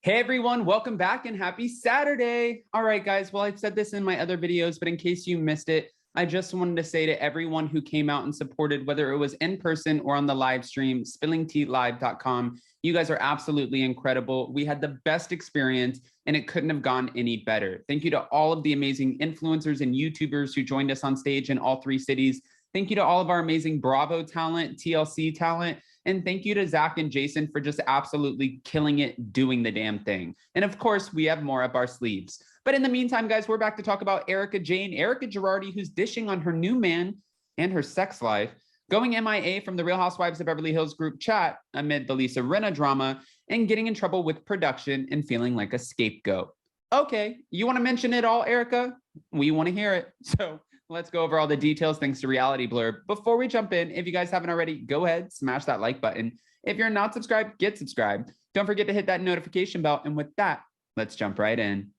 Hey everyone, welcome back and happy Saturday. All right, guys. Well, I've said this in my other videos, but in case you missed it, I just wanted to say to everyone who came out and supported, whether it was in person or on the live stream, spillingtealive.com, you guys are absolutely incredible. We had the best experience and it couldn't have gone any better. Thank you to all of the amazing influencers and YouTubers who joined us on stage in all 3 cities. Thank you to all of our amazing Bravo talent, TLC talent, and thank you to Zach and Jason for just absolutely killing it, doing the damn thing. And of course, we have more up our sleeves. But in the meantime, guys, we're back to talk about Jayne, Erika Girardi, who's dishing on her new man and her sex life, going MIA from the Real Housewives of Beverly Hills group chat amid the Rinna drama, and getting in trouble with production and feeling like a scapegoat. Okay, you want to mention it all, Erika? We want to hear it. So let's go over all the details thanks to Reality Blurb. Before we jump in, if you guys haven't already, go ahead, smash that like button. If you're not subscribed, get subscribed. Don't forget to hit that notification bell. And with that, let's jump right in.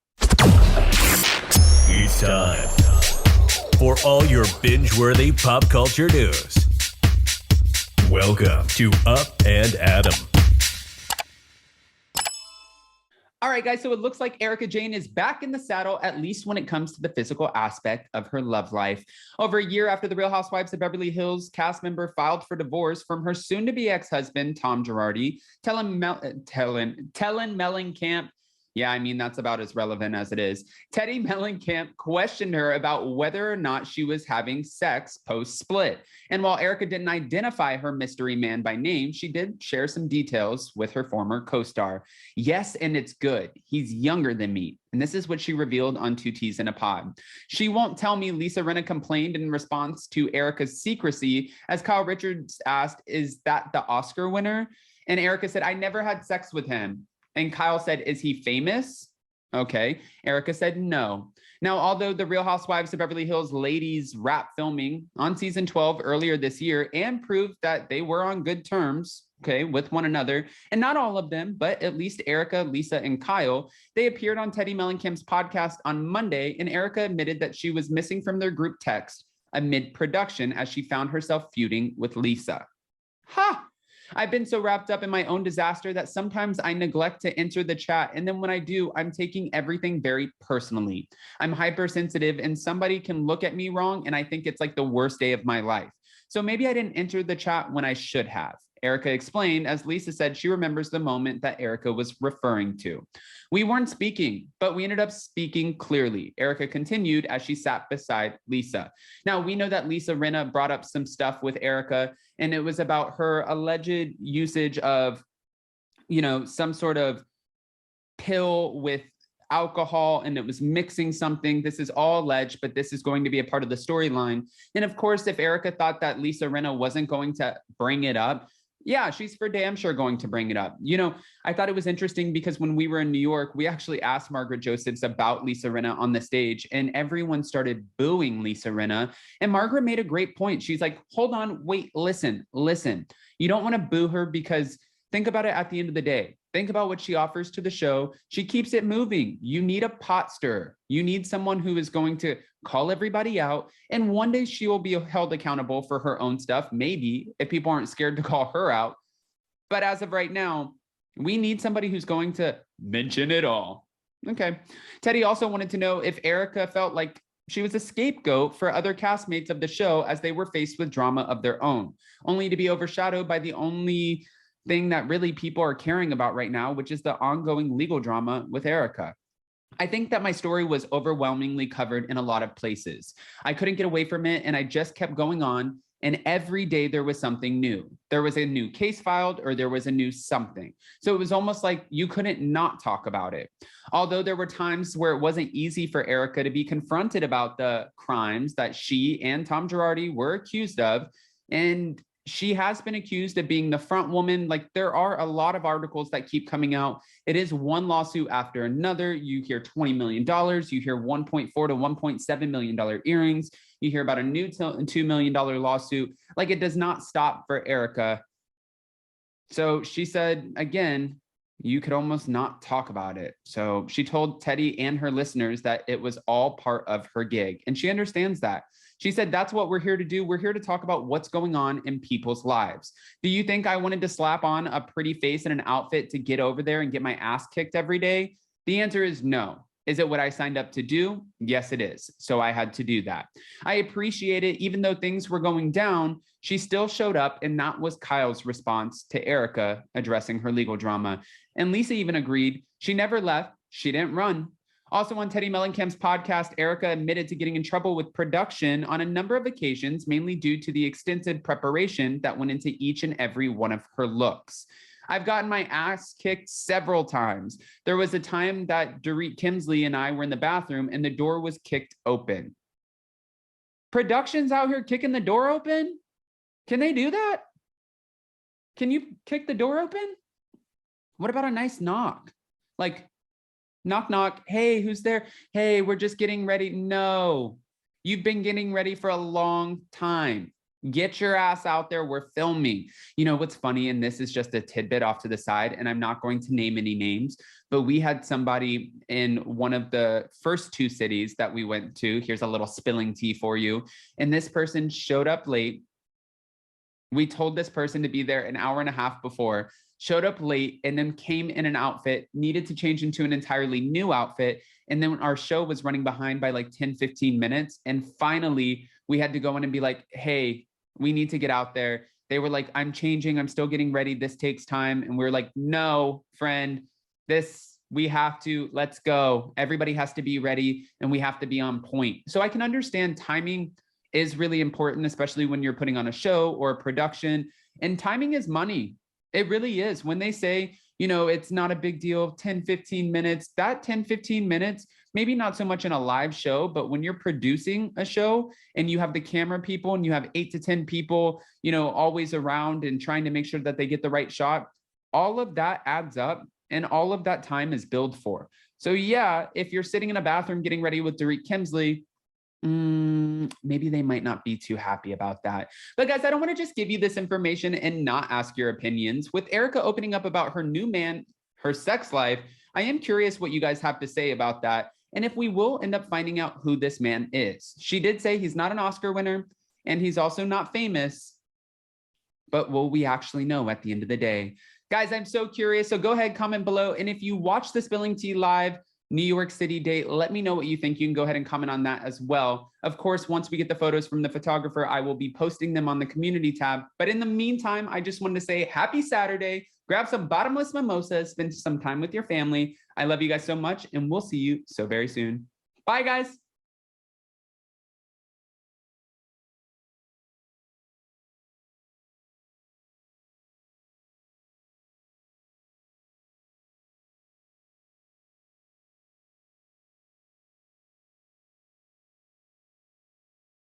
It's time for all your binge-worthy pop culture news. Welcome to Up and Adam. All right, guys, so it looks like Jayne is back in the saddle, at least when it comes to the physical aspect of her love life. Over a year after the Real Housewives of Beverly Hills cast member filed for divorce from her soon-to-be ex-husband, Tom Girardi, telling Mellencamp, yeah, I mean, that's about as relevant as it is. Teddi Mellencamp questioned her about whether or not she was having sex post-split. And while Erika didn't identify her mystery man by name, she did share some details with her former co-star. Yes, and it's good. He's younger than me. And this is what she revealed on 2 T's in a Pod. She won't tell me Rinna complained in response to Erika's secrecy, as Kyle Richards asked, is that the Oscar winner? And Erika said, I never had sex with him. And Kyle said, is he famous? Okay. Erika said no. Now, although the Real Housewives of Beverly Hills ladies wrapped filming on season 12 earlier this year and proved that they were on good terms, okay, with one another, and not all of them, but at least Erika, Lisa, and Kyle, they appeared on Teddi Mellencamp's podcast on Monday, and Erika admitted that she was missing from their group text amid production as she found herself feuding with Lisa. Ha! I've been so wrapped up in my own disaster that sometimes I neglect to enter the chat. And then when I do, I'm taking everything very personally. I'm hypersensitive and somebody can look at me wrong and I think it's like the worst day of my life. So maybe I didn't enter the chat when I should have. Erika explained, as Lisa said, she remembers the moment that Erika was referring to. We weren't speaking, but we ended up speaking clearly. Erika continued as she sat beside Lisa. Now, we know that Rinna brought up some stuff with Erika, and it was about her alleged usage of, some sort of pill with alcohol, and it was mixing something. This is all alleged, but this is going to be a part of the storyline. And of course, if Erika thought that Rinna wasn't going to bring it up, yeah, she's for damn sure going to bring it up. I thought it was interesting because when we were in New York, we actually asked Margaret Josephs about Rinna on the stage, and everyone started booing Rinna. And Margaret made a great point. She's like, hold on, wait, listen. You don't want to boo her because think about it at the end of the day. Think about what she offers to the show. She keeps it moving. You need a pot stirrer. You need someone who is going to call everybody out. And one day she will be held accountable for her own stuff, maybe, if people aren't scared to call her out. But as of right now, we need somebody who's going to mention it all. Okay. Teddi also wanted to know if Erika felt like she was a scapegoat for other castmates of the show as they were faced with drama of their own, only to be overshadowed by the only thing that really people are caring about right now, which is the ongoing legal drama with Erika. I think that my story was overwhelmingly covered in a lot of places. I couldn't get away from it, and I just kept going on, and every day there was something new. There was a new case filed, or there was a new something. So it was almost like you couldn't not talk about it. Although there were times where it wasn't easy for Erika to be confronted about the crimes that she and Tom Girardi were accused of, and she has been accused of being the front woman. Like, there are a lot of articles that keep coming out. It is one lawsuit after another. You hear $20 million. You hear $1.4 to $1.7 million earrings. You hear about a new $2 million lawsuit. Like, it does not stop for Erika. So she said, again, you could almost not talk about it. So she told Teddi and her listeners that it was all part of her gig, and she understands that. She said, that's what we're here to do. We're here to talk about what's going on in people's lives. Do you think I wanted to slap on a pretty face and an outfit to get over there and get my ass kicked every day? The answer is no. Is it what I signed up to do? Yes, it is. So I had to do that. I appreciate it. Even though things were going down, she still showed up, and that was Kyle's response to Erika addressing her legal drama. And Lisa even agreed. She never left. She didn't run. Also on Teddi Mellencamp's podcast, Erika admitted to getting in trouble with production on a number of occasions, mainly due to the extensive preparation that went into each and every one of her looks. I've gotten my ass kicked several times. There was a time that Dorit Kemsley and I were in the bathroom and the door was kicked open. Production's out here kicking the door open? Can they do that? Can you kick the door open? What about a nice knock? Like, knock, knock. Hey, who's there? Hey, we're just getting ready. No, you've been getting ready for a long time. Get your ass out there. We're filming. You know what's funny? And this is just a tidbit off to the side, and I'm not going to name any names, but we had somebody in one of the first 2 cities that we went to. Here's a little spilling tea for you. And this person showed up late. We told this person to be there an hour and a half before, showed up late, and then came in an outfit, needed to change into an entirely new outfit. And then our show was running behind by like 10, 15 minutes. And finally, we had to go in and be like, hey, we need to get out there. They were like, I'm changing. I'm still getting ready. This takes time. And we're like, no, friend, we have to, let's go. Everybody has to be ready and we have to be on point. So I can understand timing is really important, especially when you're putting on a show or a production, and timing is money. It really is. When they say, you know, it's not a big deal, 10, 15 minutes, that 10, 15 minutes, maybe not so much in a live show, but when you're producing a show and you have the camera people and you have 8 to 10 people, you know, always around and trying to make sure that they get the right shot, all of that adds up and all of that time is billed for. So yeah, if you're sitting in a bathroom getting ready with Dorit Kemsley, maybe they might not be too happy about that. But guys, I don't want to just give you this information and not ask your opinions. With Erika opening up about her new man, her sex life, I am curious what you guys have to say about that. And if we will end up finding out who this man is. She did say he's not an Oscar winner and he's also not famous, but will we actually know at the end of the day? Guys, I'm so curious. So go ahead, comment below. And if you watch the Spilling Tea live, New York City date, let me know what you think. You can go ahead and comment on that as well. Of course, once we get the photos from the photographer, I will be posting them on the community tab. But in the meantime, I just wanted to say happy Saturday. Grab some bottomless mimosas, spend some time with your family. I love you guys so much, and we'll see you so very soon. Bye, guys.